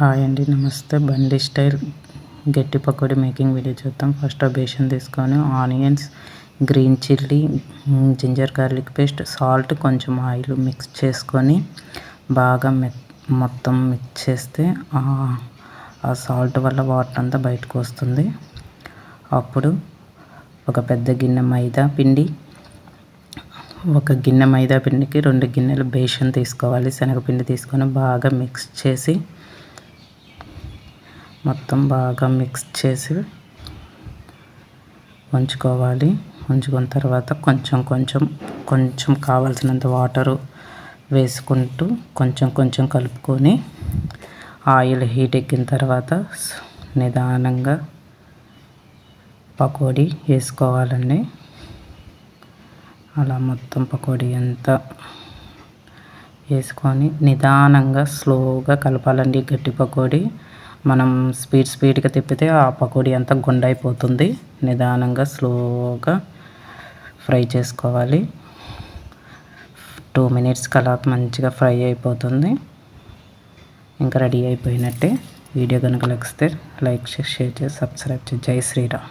Hi అండి, నమస్తే. బండి స్టైల్ గట్టి పకోడీ మేకింగ్ వీడియో చూద్దాం. ఫస్ట్ బేషన్ తీసుకొని onions, green chilli, ginger garlic paste, salt, కొంచెం ఆయిల్ మిక్స్ చేసుకొని బాగా మొత్తం మిక్స్ చేస్తే ఆ సాల్ట్ వల్ల వాటర్ అంతా బయటకు వస్తుంది. అప్పుడు ఒక పెద్ద గిన్నె మైదా పిండి, ఒక గిన్నె మైదా పిండికి 2 గిన్నెలు బేషన్ తీసుకోవాలి. శనగపిండి తీసుకొని బాగా మిక్స్ చేసి మొత్తం బాగా మిక్స్ చేసి ఉంచుకోవాలి. ఉంచుకున్న తర్వాత కొంచెం కావాల్సినంత వాటరు వేసుకుంటూ కొంచెం కలుపుకొని ఆయిల్ హీట్ ఎక్కిన తర్వాత నిదానంగా పకోడీ వేసుకోవాలండి. అలా మొత్తం పకోడీ అంతా వేసుకొని నిదానంగా స్లోగా కలపాలండి. గట్టి పకోడీ మనం స్పీడ్గా తిప్పితే ఆ పకోడీ అంతా గుండైపోతుంది. నిదానంగా స్లోగా ఫ్రై చేసుకోవాలి. 2 మినిట్స్కి అలా మంచిగా ఫ్రై అయిపోతుంది. ఇంకా రెడీ అయిపోయినట్టే. వీడియో కనుక నచ్చితే లైక్ చేసి, షేర్ చేసి, సబ్స్క్రైబ్ చేసి. జై శ్రీరామ్.